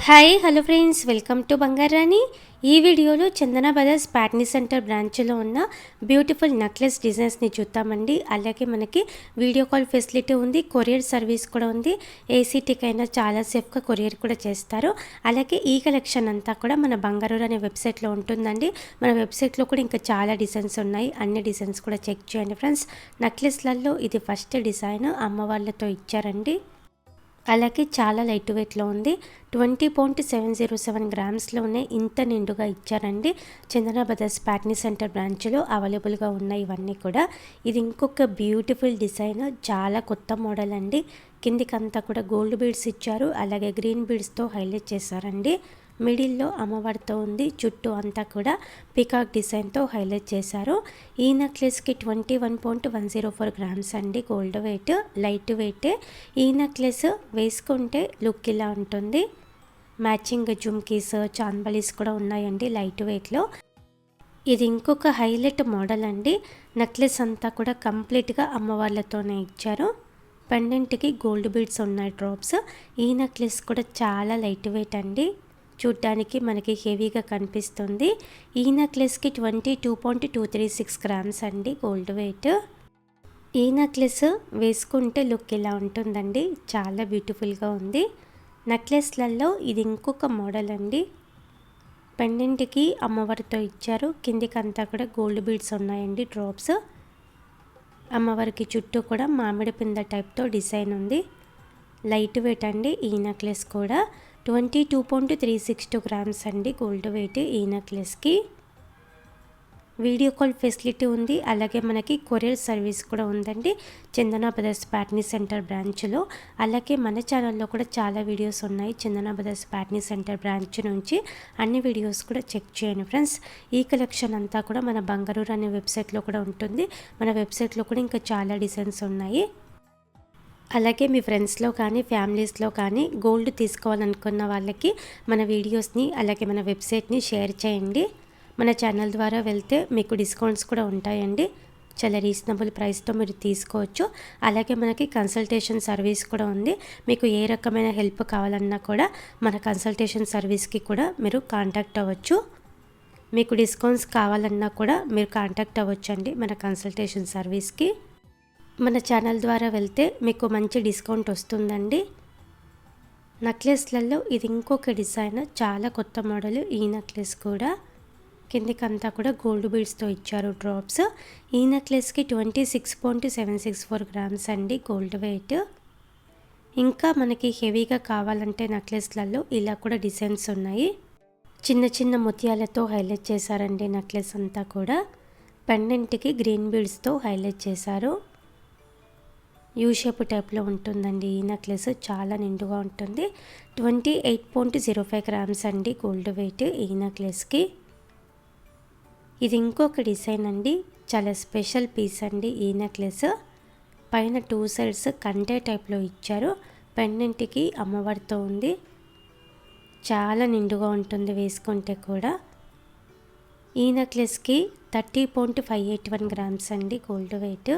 Hi hello friends, welcome to Bangarani. ఈ వీడియోలో చందన brothers Patny centre బ్రాంచ్లో ఉన్న బ్యూటిఫుల్ నెక్లెస్ డిజైన్స్ని చూద్దామండి. అలాగే మనకి వీడియో కాల్ ఫెసిలిటీ ఉంది, కొరియర్ సర్వీస్ కూడా ఉంది. ఏ సిటీకైనా చాలా సేఫ్గా కొరియర్ కూడా చేస్తారు. అలాగే ఈ కలెక్షన్ అంతా కూడా మన బంగారు అనే వెబ్సైట్లో ఉంటుందండి. మన వెబ్సైట్లో కూడా ఇంకా చాలా డిజైన్స్ ఉన్నాయి. అన్ని డిజైన్స్ కూడా చెక్ చేయండి ఫ్రెండ్స్. నెక్లెస్లలో ఇది ఫస్ట్ డిజైన్ అమ్మవాళ్ళతో ఇచ్చారండి. అలాగే చాలా లైట్ వెయిట్లో ఉంది. 20.707 గ్రామ్స్లోనే ఇంత నిండుగా ఇచ్చారండి. చందన బ్రదర్స్ ప్యాట్నీ సెంటర్ బ్రాంచ్లో అవైలబుల్గా ఉన్నాయి ఇవన్నీ కూడా. ఇది ఇంకొక బ్యూటిఫుల్ డిజైన్, చాలా కొత్త మోడల్ అండి. కిందికంతా కూడా గోల్డ్ బీడ్స్ ఇచ్చారు, అలాగే గ్రీన్ బీడ్స్తో హైలైట్ చేశారండి. మిడిల్లో అమ్మవారితో ఉంది, చుట్టూ అంతా కూడా పికాక్ డిజైన్తో హైలైట్ చేశారు. ఈ నెక్లెస్కి 21.104 గ్రామ్స్ అండి గోల్డ్ వెయిట్, లైట్ వెయిట్. ఈ నెక్లెస్ వేసుకుంటే లుక్ ఇలా ఉంటుంది. మ్యాచింగ్ జుమ్కీస్, చాన్బలీస్ కూడా ఉన్నాయండి లైట్ వెయిట్లో. ఇది ఇంకొక హైలైట్ మోడల్ అండి. నెక్లెస్ అంతా కూడా కంప్లీట్గా అమ్మవార్లతోనే ఇచ్చారు. పెండెంట్కి గోల్డ్ బీడ్స్ ఉన్నాయి డ్రాప్స్. ఈ నెక్లెస్ కూడా చాలా లైట్ వెయిట్ అండి, చూడ్డానికి మనకి హెవీగా కనిపిస్తుంది. ఈ నెక్లెస్కి 22.236 గ్రామ్స్ అండి గోల్డ్ వెయిట్. ఈ నెక్లెస్ వేసుకుంటే లుక్ ఇలా ఉంటుందండి, చాలా బ్యూటిఫుల్గా ఉంది. నెక్లెస్లలో ఇది ఇంకొక మోడల్ అండి. పెండెంట్కి అమ్మవారితో ఇచ్చారు, కిందికంతా కూడా గోల్డ్ బీడ్స్ ఉన్నాయండి డ్రాప్స్. అమ్మవారికి చుట్టూ కూడా మామిడి పింద టైప్తో డిజైన్ ఉంది. లైట్ వెయిట్ అండి ఈ నెక్లెస్ కూడా. 22.362 గ్రామ్స్ అండి గోల్డ్ వెయిట్ ఈ నెక్లెస్కి. వీడియో కాల్ ఫెసిలిటీ ఉంది, అలాగే మనకి కొరియర్ సర్వీస్ కూడా ఉందండి చందన బ్రదర్స్ ప్యాట్నీ సెంటర్ బ్రాంచ్లో. అలాగే మన ఛానల్లో కూడా చాలా వీడియోస్ ఉన్నాయి చందన బ్రదర్స్ ప్యాట్నీ సెంటర్ బ్రాంచ్ నుంచి. అన్ని వీడియోస్ కూడా చెక్ చేయండి ఫ్రెండ్స్. ఈ కలెక్షన్ అంతా కూడా మన బంగారు అనే వెబ్సైట్లో కూడా ఉంటుంది. మన వెబ్సైట్లో కూడా ఇంకా చాలా డిజైన్స్ ఉన్నాయి. అలాగే మీ ఫ్రెండ్స్లో కానీ ఫ్యామిలీస్లో కానీ గోల్డ్ తీసుకోవాలనుకున్న వాళ్ళకి మన వీడియోస్ని అలాగే మన వెబ్సైట్ని షేర్ చేయండి. మన ఛానల్ ద్వారా వెళ్తే మీకు డిస్కౌంట్స్ కూడా ఉంటాయండి. చాలా రీజనబుల్ ప్రైస్తో మీరు తీసుకోవచ్చు. అలాగే మనకి కన్సల్టేషన్ సర్వీస్ కూడా ఉంది. మీకు ఏ రకమైన హెల్ప్ కావాలన్నా కూడా మన కన్సల్టేషన్ సర్వీస్కి కూడా మీరు కాంటాక్ట్ అవ్వచ్చు. మీకు డిస్కౌంట్స్ కావాలన్నా కూడా మీరు కాంటాక్ట్ అవ్వచ్చు అండి మన కన్సల్టేషన్ సర్వీస్కి. మన ఛానల్ ద్వారా వెళ్తే మీకు మంచి డిస్కౌంట్ వస్తుందండి. నెక్లెస్లలో ఇది ఇంకొక డిజైన్, చాలా కొత్త మోడల్. ఈ నెక్లెస్ కూడా కిందికంతా కూడా గోల్డ్ బీడ్స్తో ఇచ్చారు డ్రాప్స్. ఈ నెక్లెస్కి 26.764 గ్రామ్స్ అండి గోల్డ్ వెయిట్. ఇంకా మనకి హెవీగా కావాలంటే నెక్లెస్లలో ఇలా కూడా డిజైన్స్ ఉన్నాయి. చిన్న చిన్న ముత్యాలతో హైలైట్ చేశారండి నెక్లెస్ అంతా కూడా. పెండెంట్కి గ్రీన్ బీడ్స్తో హైలైట్ చేశారు. యూ షేప్ టైప్లో ఉంటుందండి ఈ నెక్లెస్, చాలా నిండుగా ఉంటుంది. 28.05 గ్రామ్స్ అండి గోల్డ్ వెయిట్ ఈ నెక్లెస్కి. ఇది ఇంకొక డిజైన్ అండి, చాలా స్పెషల్ పీస్ అండి ఈ నెక్లెస్. పైన 2 సైడ్స్ కంటే టైప్లో ఇచ్చారు. పెండెంట్కి అమ్మవారితో ఉంది, చాలా నిండుగా ఉంటుంది వేసుకుంటే కూడా. ఈ నెక్లెస్కి 30.581 గ్రామ్స్ అండి గోల్డ్ వెయిట్.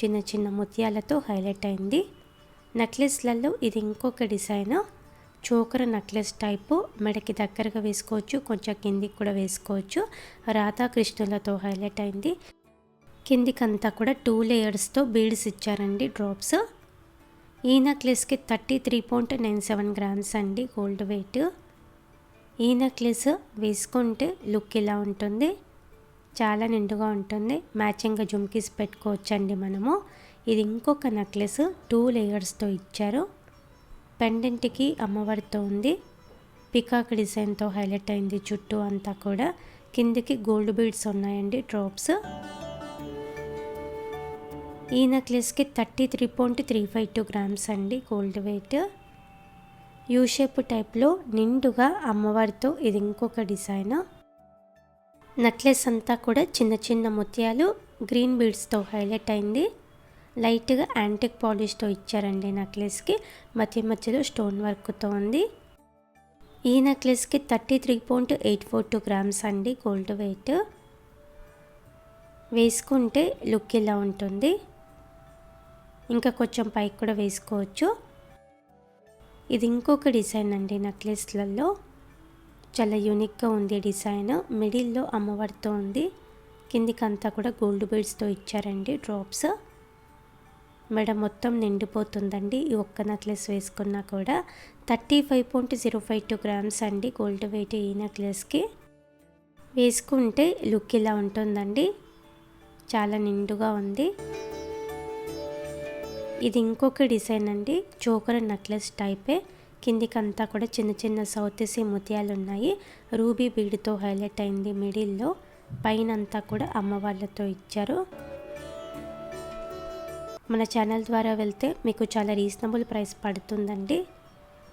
చిన్న చిన్న ముత్యాలతో హైలైట్ అయింది. నెక్లెస్లలో ఇది ఇంకొక డిజైన్, చోకర నెక్లెస్ టైపు. మెడకి దగ్గరగా వేసుకోవచ్చు, కొంచెం కిందికి కూడా వేసుకోవచ్చు. రాధాకృష్ణులతో హైలైట్ అయింది. కిందికంతా కూడా 2 లేయర్స్తో బీడ్స్ ఇచ్చారండి డ్రాప్స్. ఈ నెక్లెస్కి 33.97 గ్రామ్స్ అండి గోల్డ్ వెయిట్. ఈ నెక్లెస్ వేసుకుంటే లుక్ ఇలా ఉంటుంది, చాలా నిండుగా ఉంటుంది. మ్యాచింగ్గా జుమ్కీస్ పెట్టుకోవచ్చండి మనము. ఇది ఇంకొక నెక్లెస్, 2 లేయర్స్తో ఇచ్చారు. పెండెంట్కి అమ్మవారితో ఉంది, పికాక్ డిజైన్తో హైలైట్ అయింది చుట్టూ అంతా కూడా. కిందికి గోల్డ్ బీడ్స్ ఉన్నాయండి డ్రాప్స్. ఈ నెక్లెస్కి 33.352 గ్రామ్స్ అండి గోల్డ్ వెయిట్. యూ షేప్ టైప్లో నిండుగా అమ్మవారితో ఇది ఇంకొక డిజైన్. నెక్లెస్ అంతా కూడా చిన్న చిన్న ముత్యాలు గ్రీన్ బీడ్స్తో హైలైట్ అయింది. లైట్గా యాంటిక్ పాలిష్తో ఇచ్చారండి నెక్లెస్కి. మధ్య మధ్యలో స్టోన్ వర్క్తో ఉంది. ఈ నెక్లెస్కి 33.842 గ్రామ్స్ అండి గోల్డ్ వెయిట్. వేసుకుంటే లుక్ ఇలా ఉంటుంది, ఇంకా కొంచెం పైకి కూడా వేసుకోవచ్చు. ఇది ఇంకొక డిజైన్ అండి నెక్లెస్లలో. చాలా యూనిక్గా ఉంది డిజైన్. మిడిల్లో అమ్మవారితో ఉంది. కిందికంతా కూడా గోల్డ్ బీడ్స్తో ఇచ్చారండి డ్రాప్స్. మెడ మొత్తం నిండిపోతుందండి ఈ ఒక్క నెక్లెస్ వేసుకున్నా కూడా. 35.052 గ్రామ్స్ అండి గోల్డ్ వెయిట్ ఈ నెక్లెస్కి. వేసుకుంటే లుక్ ఇలా ఉంటుందండి. చాలా నిండుగా ఉంది. ఇది ఇంకొక డిజైన్ అండి. చోకర్ నెక్లెస్ టైపే. కిందికంతా కూడా చిన్న చిన్న సౌత్ సీ ముత్యాలు ఉన్నాయి. రూబీ బీడ్తో హైలైట్ అయింది మిడిల్లో. పైన అంతా కూడా అమ్మవార్లతో ఇచ్చారు. మన ఛానల్ ద్వారా వెళ్తే మీకు చాలా రీజనబుల్ ప్రైస్ పడుతుందండి.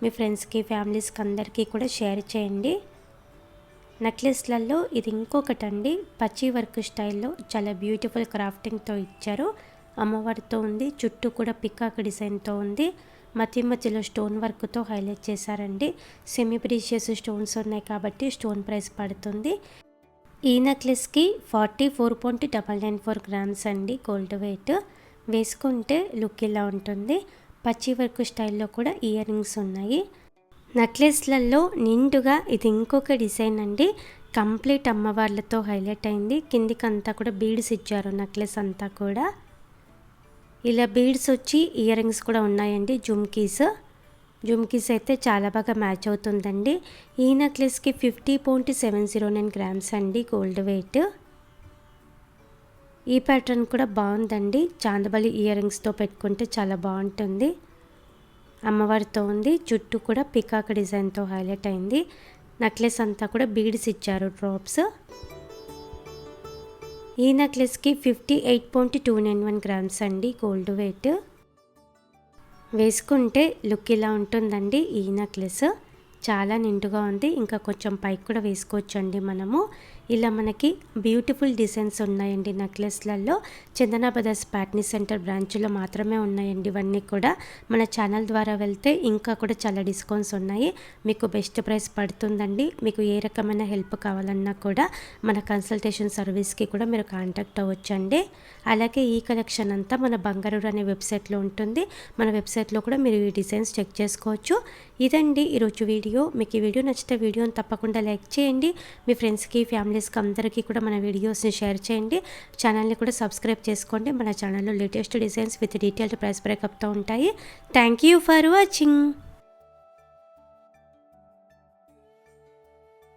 మీ ఫ్రెండ్స్కి ఫ్యామిలీస్కి అందరికీ కూడా షేర్ చేయండి. నెక్లెస్లలో ఇది ఇంకొకటి అండి. పచ్చి వర్క్ స్టైల్లో చాలా బ్యూటిఫుల్ క్రాఫ్టింగ్తో ఇచ్చారు. అమ్మవారితో ఉంది. చుట్టూ కూడా పికాక్ డిజైన్తో ఉంది. మధ్యలో స్టోన్ వర్క్తో హైలైట్ చేశారండి. సెమీ ప్రీషియస్ స్టోన్స్ ఉన్నాయి కాబట్టి స్టోన్ ప్రైస్ పడుతుంది. ఈ నెక్లెస్కి 44.994 గ్రామ్స్ అండి గోల్డ్ వెయిట్. వేసుకుంటే లుక్ ఇలా ఉంటుంది. పచ్చి వర్క్ స్టైల్లో కూడా ఇయర్ రింగ్స్ ఉన్నాయి. నెక్లెస్లలో నిండుగా ఇది ఇంకొక డిజైన్ అండి. కంప్లీట్ అమ్మవార్లతో హైలైట్ అయింది. కిందికంతా కూడా బీడ్స్ ఇచ్చారు నెక్లెస్ అంతా కూడా. ఇలా బీడ్స్ వచ్చి ఇయర్ రింగ్స్ కూడా ఉన్నాయండి. జుమ్కీస్ అయితే చాలా బాగా మ్యాచ్ అవుతుందండి. ఈ నెక్లెస్కి 50.709 గ్రామ్స్ అండి గోల్డ్ వెయిట్. ఈ ప్యాటర్న్ కూడా బాగుందండి. చాందబలి ఇయర్ రింగ్స్తో పెట్టుకుంటే చాలా బాగుంటుంది. అమ్మవారితో ఉంది. చుట్టూ కూడా పికాక్ డిజైన్తో హైలైట్ అయింది. నెక్లెస్ అంతా కూడా బీడ్స్ ఇచ్చారు డ్రాప్స్. ఈ నెక్లెస్కి 58.291 గ్రామ్స్ అండి గోల్డ్ వెయిట్. వేసుకుంటే లుక్ ఇలా ఉంటుందండి ఈ నెక్లెస్. చాలా నిండుగా ఉంది. ఇంకా కొంచెం పైకి కూడా వేసుకోవచ్చు అండి మనము. ఇలా మనకి బ్యూటిఫుల్ డిజైన్స్ ఉన్నాయండి నెక్లెస్లలో. చందన బ్రదర్స్ ప్యాట్నీ సెంటర్ బ్రాంచ్లో మాత్రమే ఉన్నాయండి ఇవన్నీ కూడా. మన ఛానల్ ద్వారా వెళ్తే ఇంకా కూడా చాలా డిస్కౌంట్స్ ఉన్నాయి. మీకు బెస్ట్ ప్రైస్ పడుతుందండి. మీకు ఏ రకమైన హెల్ప్ కావాలన్నా కూడా మన కన్సల్టేషన్ సర్వీస్కి కూడా మీరు కాంటాక్ట్ అవ్వచ్చండి. అలాగే ఈ కలెక్షన్ అంతా మన బంగారు అనే వెబ్సైట్లో ఉంటుంది. మన వెబ్సైట్లో కూడా మీరు ఈ డిజైన్స్ చెక్ చేసుకోవచ్చు. ఇదండి ఈరోజు వీడియో. మీకు ఈ వీడియో నచ్చితే వీడియోని తప్పకుండా లైక్ చేయండి. మీ ఫ్రెండ్స్కి ఫ్యామిలీస్కి అందరికీ కూడా మన వీడియోస్ని షేర్ చేయండి. ఛానల్ని కూడా సబ్స్క్రైబ్ చేసుకోండి. మన ఛానల్లో latest designs with detailed price బ్రేకప్తో ఉంటాయి. Thank you for watching.